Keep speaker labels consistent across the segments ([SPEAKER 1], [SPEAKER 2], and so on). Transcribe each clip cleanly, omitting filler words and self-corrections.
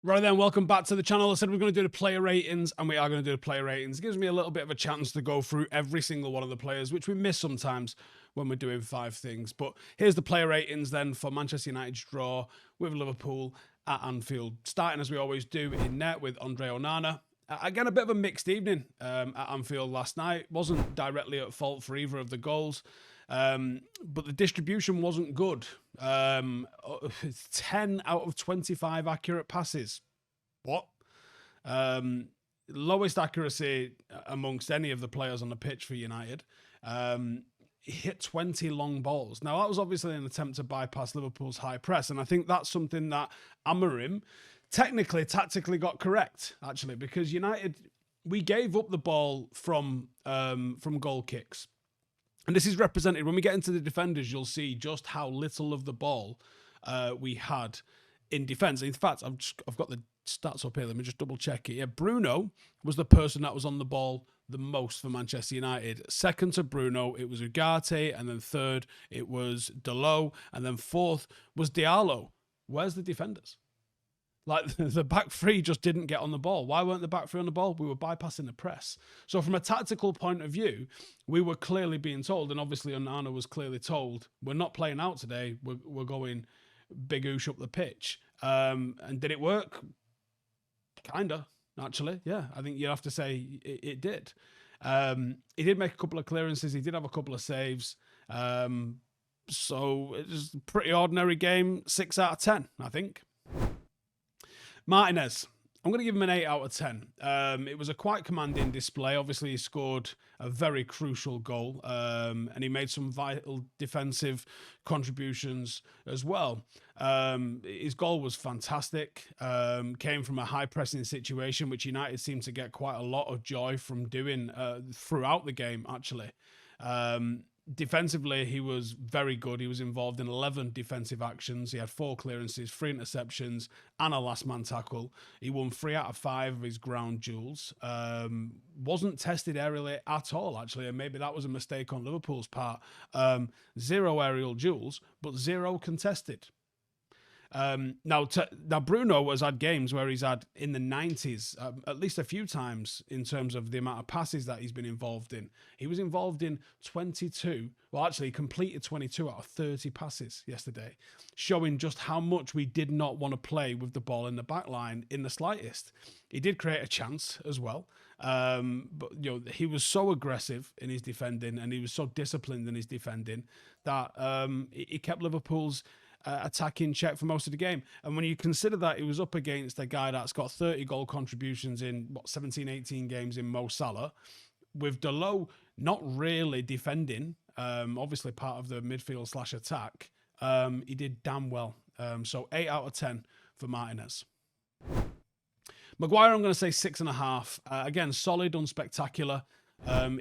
[SPEAKER 1] Right then, welcome back to the channel. I said we're going to do the player ratings, and we are going to do the player ratings. It gives me a little bit of a chance to go through every single one of the players, which we miss sometimes when we're doing 5 things. But here's the player ratings then for Manchester United's draw with Liverpool at Anfield. Starting as we always do in net with Andre Onana. Again, a bit of a mixed evening at Anfield last night. Wasn't directly at fault for either of the goals. But the distribution wasn't good. 10 out of 25 accurate passes. What? Lowest accuracy amongst any of the players on the pitch for United. He hit 20 long balls. Now, that was obviously an attempt to bypass Liverpool's high press, and I think that's something that Amorim tactically got correct, actually, because United, we gave up the ball from goal kicks. And this is represented, when we get into the defenders, you'll see just how little of the ball we had in defence. In fact, I've got the stats up here. Let me just double check it. Yeah, Bruno was the person that was on the ball the most for Manchester United. Second to Bruno, it was Ugarte, and then third, it was Dalot, and then fourth was Diallo. Where's the defenders? Like, the back three just didn't get on the ball. Why weren't the back three on the ball? We were bypassing the press. So from a tactical point of view, we were clearly being told, and obviously Onana was clearly told, we're not playing out today. We're going big oosh up the pitch. And did it work? Kinda, actually. Yeah, I think you have to say it did. He did make a couple of clearances. He did have a couple of saves. So it was a pretty ordinary game. 6 out of 10, I think. Martinez, I'm going to give him an 8 out of 10. It was a quite commanding display. Obviously, he scored a very crucial goal, and he made some vital defensive contributions as well. His goal was fantastic. Came from a high-pressing situation, which United seemed to get quite a lot of joy from doing throughout the game, actually. Defensively, he was very good. He was involved in 11 defensive actions. He had 4 clearances, 3 interceptions, and a last man tackle. He won 3 out of 5 of his ground duels. Wasn't tested aerially at all, actually, and maybe that was a mistake on Liverpool's part. 0 aerial duels, but 0 contested. Now Bruno has had games where he's had in the 90s, at least a few times in terms of the amount of passes that he's been involved in. He was involved in 22, well, actually, he completed 22 out of 30 passes yesterday, showing just how much we did not want to play with the ball in the back line in the slightest. He did create a chance as well, but he was so aggressive in his defending, and he was so disciplined in his defending that he kept Liverpool's attack in check for most of the game. And when you consider that he was up against a guy that's got 30 goal contributions in 17, 18 games in Mo Salah, with Dalot not really defending, obviously part of the midfield / attack, he did damn well. So 8 out of 10 for Martinez. Maguire, I'm going to say 6.5. Again, solid, unspectacular.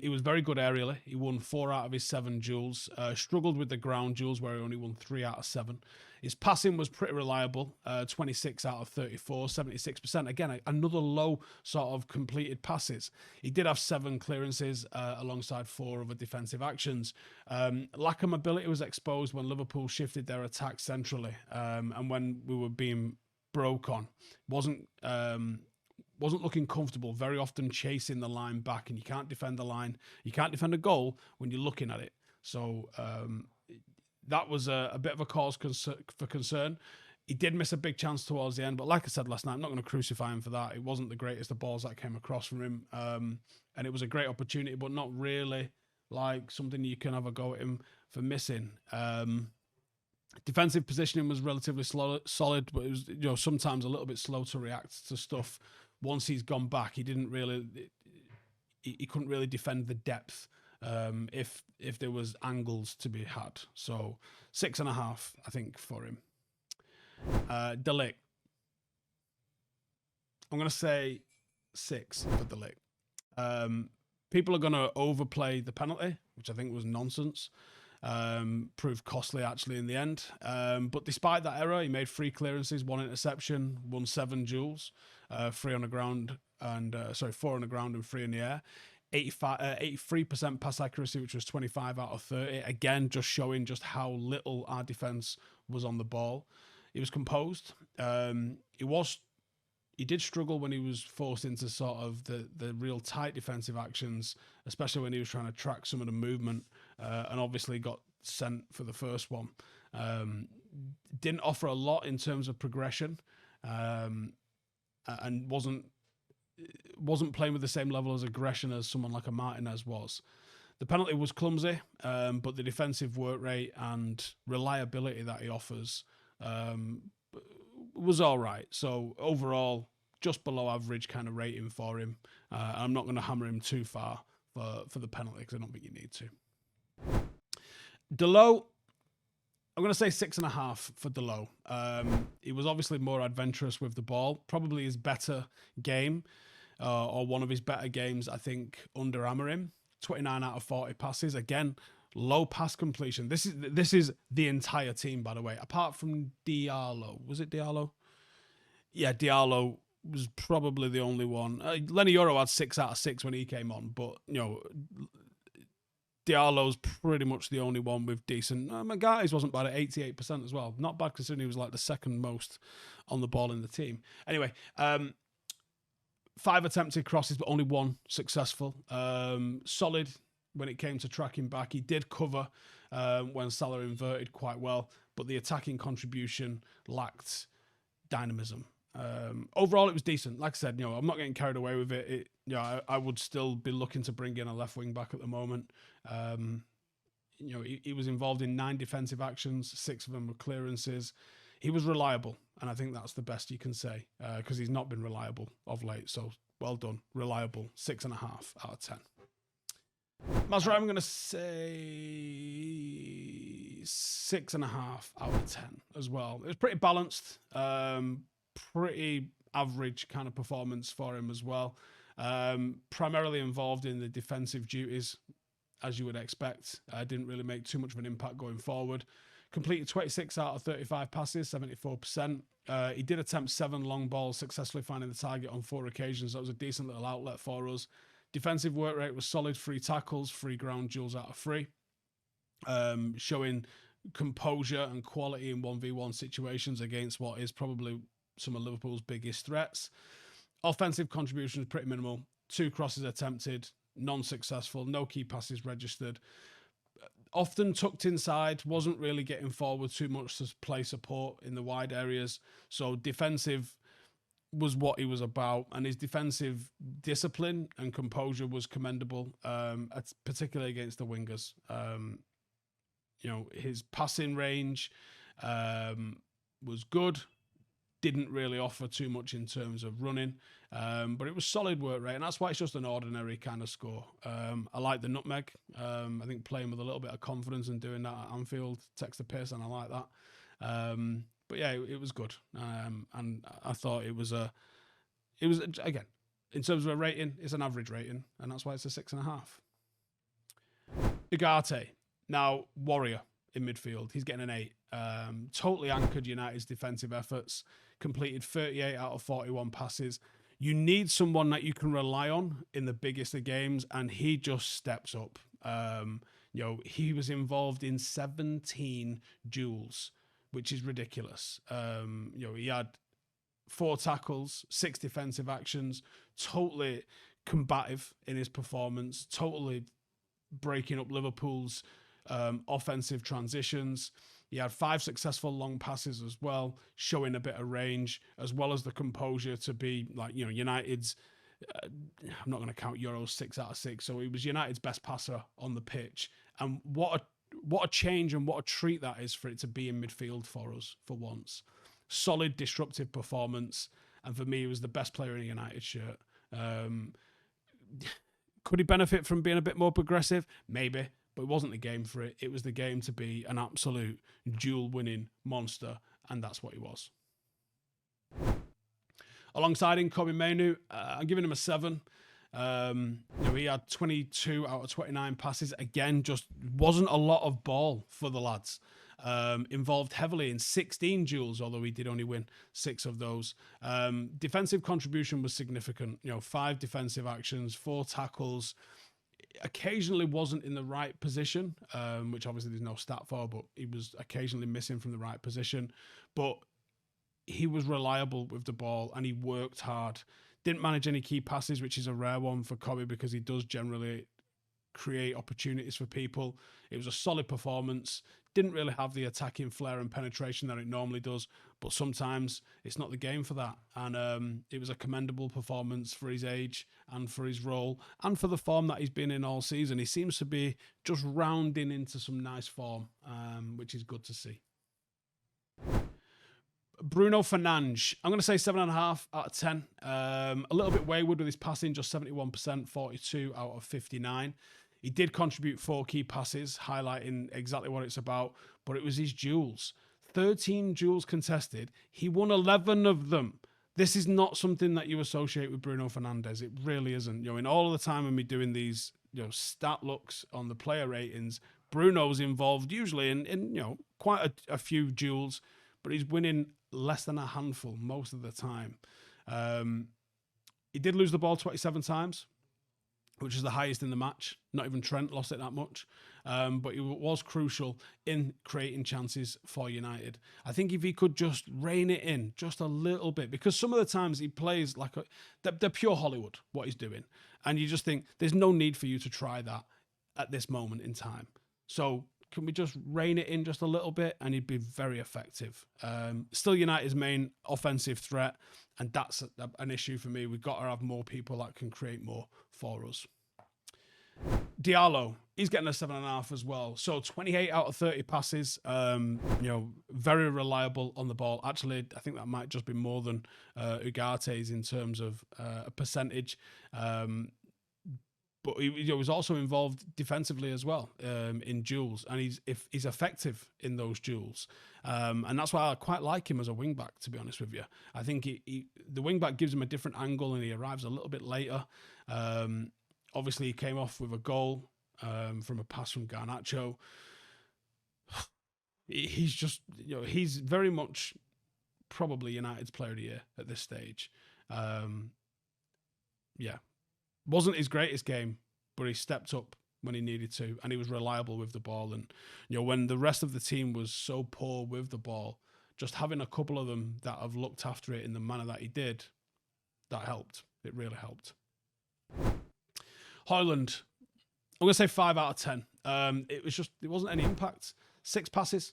[SPEAKER 1] He was very good aerially. He won 4 out of his 7 duels. Struggled with the ground duels, where he only won 3 out of 7. His passing was pretty reliable. 26 out of 34, 76%. Again, another low sort of completed passes. He did have 7 clearances alongside 4 other defensive actions. Lack of mobility was exposed when Liverpool shifted their attack centrally, and when we were being broke on. Wasn't looking comfortable, very often chasing the line back, and you can't defend the line. You can't defend a goal when you're looking at it. So that was a bit of a cause for concern. He did miss a big chance towards the end, but like I said last night, I'm not going to crucify him for that. It wasn't the greatest of balls that came across from him, and it was a great opportunity, but not really like something you can have a go at him for missing. Defensive positioning was relatively solid, but it was sometimes a little bit slow to react to stuff. Once he's gone back, he couldn't really defend the depth if there was angles to be had. So 6.5, I think, for him. Ligt. I'm going to say 6 for Ligt. People are going to overplay the penalty, which I think was nonsense. Proved costly actually in the end. But despite that error, he made 3 clearances, 1 interception, won 7 duels, 3 on the ground and 4 on the ground and 3 in the air. 83% pass accuracy, which was 25 out of 30. Again, just showing just how little our defense was on the ball. He was composed. He was he did struggle when he was forced into sort of the real tight defensive actions, especially when he was trying to track some of the movement, and obviously got sent for the first one. Didn't offer a lot in terms of progression, and wasn't playing with the same level of aggression as someone like a Martinez was. The penalty was clumsy, but the defensive work rate and reliability that he offers was all right. So overall, just below average kind of rating for him. I'm not going to hammer him too far for the penalty because I don't think you need to. Dalot, I'm going to say 6.5 for Dalot. He was obviously more adventurous with the ball. Probably his better game, or one of his better games, I think, under Amorim. 29 out of 40 passes. Again, low pass completion. This is the entire team, by the way, apart from Diallo. Was it Diallo? Yeah, Diallo was probably the only one. Lenny Yoro had 6 out of 6 when he came on, but Diallo's pretty much the only one with decent. Maguire's wasn't bad at 88% as well. Not bad considering he was like the second most on the ball in the team. Anyway, 5 attempted crosses, but only 1 successful. Solid when it came to tracking back. He did cover when Salah inverted quite well, but the attacking contribution lacked dynamism. Overall, it was decent. Like I said, I'm not getting carried away with it. I would still be looking to bring in a left wing back at the moment. He was involved in 9 defensive actions, 6 of them were clearances. He was reliable, and I think that's the best you can say, because he's not been reliable of late. So well done, reliable. 6.5 out of 10. Mazraoui, I'm going to say 6.5 out of 10 as well. It was pretty balanced, pretty average kind of performance for him as well. Primarily involved in the defensive duties, as you would expect. Didn't really make too much of an impact going forward. Completed 26 out of 35 passes, 74%. He did attempt 7 long balls, successfully finding the target on 4 occasions. That was a decent little outlet for us. Defensive work rate was solid, 3 tackles, 3 ground duels out of 3. Showing composure and quality in 1v1 situations against what is probably some of Liverpool's biggest threats. Offensive contribution was pretty minimal. 2 crosses attempted, non-successful, no key passes registered. Often tucked inside, wasn't really getting forward too much to play support in the wide areas. So defensive was what he was about, and his defensive discipline and composure was commendable, particularly against the wingers. His passing range was good. Didn't really offer too much in terms of running, but it was solid work rate, and that's why it's just an ordinary kind of score. I like the nutmeg. I think playing with a little bit of confidence and doing that at Anfield takes the piss, and I like that. But yeah, it was good, and I thought it was again, in terms of a rating, it's an average rating, and that's why it's a 6.5. Ugarte, now warrior in midfield, he's getting an 8. Totally anchored United's defensive efforts, completed 38 out of 41 passes. You need someone that you can rely on in the biggest of games, and he just steps up. He was involved in 17 duels, which is ridiculous. He had 4 tackles, 6 defensive actions, totally combative in his performance, totally breaking up Liverpool's offensive transitions. He had 5 successful long passes as well, showing a bit of range, as well as the composure to be like, United's, I'm not going to count Euros 6 out of 6. So he was United's best passer on the pitch. And what a change and what a treat that is for it to be in midfield for us for once. Solid, disruptive performance. And for me, he was the best player in a United shirt. Could he benefit from being a bit more progressive? Maybe. But it wasn't the game for it. It was the game to be an absolute duel-winning monster, and that's what he was. Alongside him, Kobbie Mainoo, I'm giving him a 7. He had 22 out of 29 passes. Again, just wasn't a lot of ball for the lads. Involved heavily in 16 duels, although he did only win 6 of those. Defensive contribution was significant. 5 defensive actions, 4 tackles. Occasionally wasn't in the right position, which obviously there's no stat for, but he was occasionally missing from the right position. But he was reliable with the ball and he worked hard. Didn't manage any key passes, which is a rare one for Kobbie because he does generally create opportunities for people. It was a solid performance. Didn't really have the attacking flair and penetration that it normally does, but sometimes it's not the game for that. And it was a commendable performance for his age and for his role and for the form that he's been in all season. He seems to be just rounding into some nice form, which is good to see. Bruno Fernandes, I'm going to say 7.5 out of 10. A little bit wayward with his passing, just 71%, 42 out of 59. He did contribute 4 key passes, highlighting exactly what it's about, but it was his duels. 13 duels contested. He won 11 of them. This is not something that you associate with Bruno Fernandes. It really isn't. In all of the time when we're doing these, stat looks on the player ratings, Bruno's involved usually in quite a few duels, but he's winning less than a handful most of the time. He did lose the ball 27 times, which is the highest in the match. Not even Trent lost it that much. But he was crucial in creating chances for United. I think if he could just rein it in just a little bit, because some of the times he plays like they're pure Hollywood, what he's doing. And you just think there's no need for you to try that at this moment in time. So can we just rein it in just a little bit and he'd be very effective. Still United's main offensive threat, and that's an issue for me. We've got to have more people that can create more for us. Diallo, he's getting a 7.5 as well. So 28 out of 30 passes, very reliable on the ball. Actually, I think that might just be more than Ugarte's in terms of a percentage. But he was also involved defensively as well in duels, and he's effective in those duels, and that's why I quite like him as a wing back. To be honest with you, I think the wing back gives him a different angle, and he arrives a little bit later. Obviously, he came off with a goal from a pass from Garnacho. He's just he's very much probably United's player of the year at this stage. Wasn't his greatest game, but he stepped up when he needed to, and he was reliable with the ball. And when the rest of the team was so poor with the ball, just having a couple of them that have looked after it in the manner that he did, that helped. It really helped. Hojlund, I'm gonna say 5 out of 10. It wasn't any impact. 6 passes,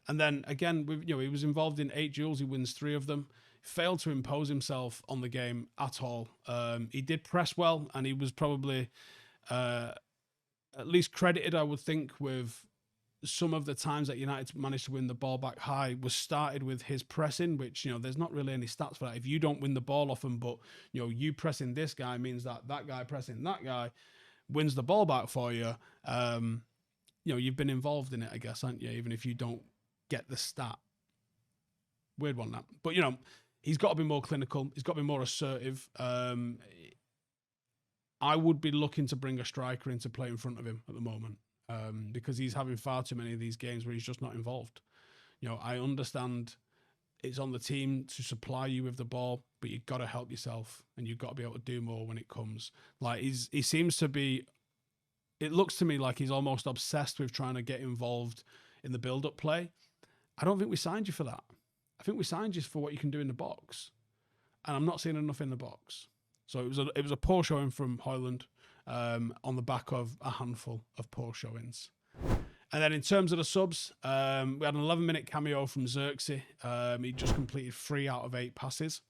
[SPEAKER 1] and then again, he was involved in 8 duels. He wins 3 of them. Failed to impose himself on the game at all. He did press well, and he was probably at least credited, I would think, with some of the times that United managed to win the ball back high was started with his pressing, which, there's not really any stats for that. If you don't win the ball off him, but, you pressing this guy means that guy pressing that guy wins the ball back for you. You've been involved in it, I guess, aren't you? Even if you don't get the stat. Weird one, that. But, he's got to be more clinical. He's got to be more assertive. I would be looking to bring a striker in to play in front of him at the moment because he's having far too many of these games where he's just not involved. I understand it's on the team to supply you with the ball, but you've got to help yourself and you've got to be able to do more when it comes. Like he seems to be, it looks to me like he's almost obsessed with trying to get involved in the build-up play. I don't think we signed you for that. I think we signed you for what you can do in the box, and I'm not seeing enough in the box. So it was a poor showing from Hojlund on the back of a handful of poor showings. And then in terms of the subs, we had an 11-minute cameo from Xerxes. He just completed 3 out of 8 passes,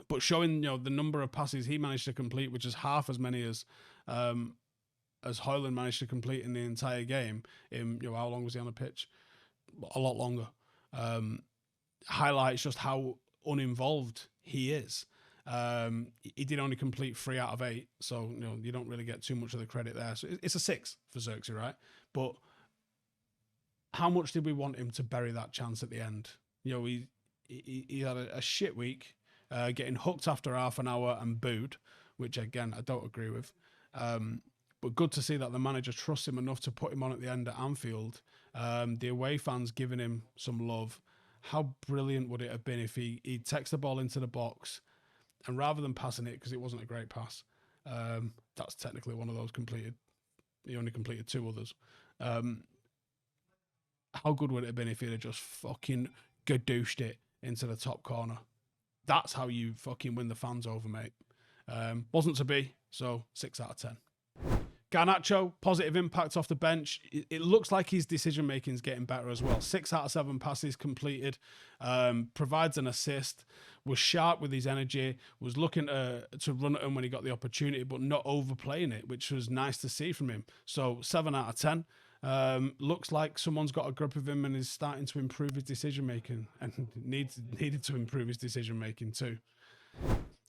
[SPEAKER 1] but showing the number of passes he managed to complete, which is half as many as Hojlund managed to complete in the entire game. How long was he on the pitch? A lot longer. Highlights just how uninvolved he is. He did only complete 3 out of 8, so you don't really get too much of the credit there. So it's a 6 for Xerxes, right? But how much did we want him to bury that chance at the end? He had a shit week, getting hooked after half an hour and booed, which again I don't agree with. But good to see that the manager trusts him enough to put him on at the end at Anfield. The away fans giving him some love. How brilliant would it have been if he takes the ball into the box and rather than passing it, because it wasn't a great pass, that's technically one of those completed. He only completed 2 others. How good would it have been if he'd have just fucking gadooshed it into the top corner. That's how you fucking win the fans over, mate. Wasn't to be, so 6 out of 10. Garnacho, positive impact off the bench. It looks like his decision-making is getting better as well. 6 out of 7 passes completed, provides an assist, was sharp with his energy, was looking to run at him when he got the opportunity, but not overplaying it, which was nice to see from him. So 7 out of 10. Looks like someone's got a grip of him and is starting to improve his decision-making, and needed to improve his decision-making too.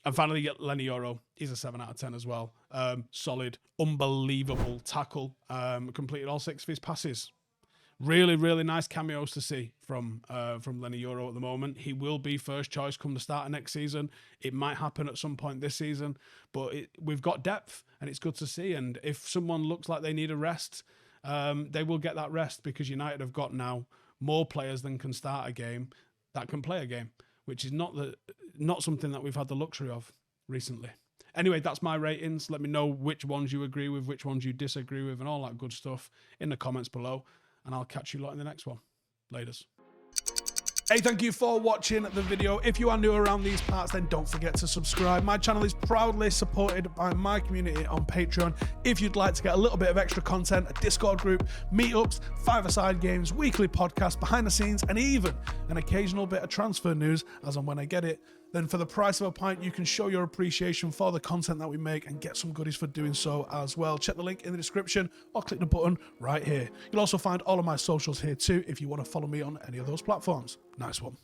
[SPEAKER 1] And finally, you get Leny Yoro. He's a 7 out of 10 as well. Solid, unbelievable tackle. Completed all 6 of his passes. Really, really nice cameos to see from Leny Yoro at the moment. He will be first choice come the start of next season. It might happen at some point this season, but we've got depth, and it's good to see. And if someone looks like they need a rest, they will get that rest, because United have got now more players than can start a game that can play a game, which is not something that we've had the luxury of recently. Anyway, that's my ratings. Let me know which ones you agree with, which ones you disagree with, and all that good stuff in the comments below. And I'll catch you lot in the next one. Laters. Hey, thank you for watching the video. If you are new around these parts, then don't forget to subscribe. My channel is proudly supported by my community on Patreon. If you'd like to get a little bit of extra content, a Discord group, meetups, 5-a-side games, weekly podcasts, behind the scenes, and even an occasional bit of transfer news as and when I get it, then for the price of a pint, you can show your appreciation for the content that we make and get some goodies for doing so as well. Check the link in the description or click the button right here. You'll also find all of my socials here too if you want to follow me on any of those platforms. Nice one.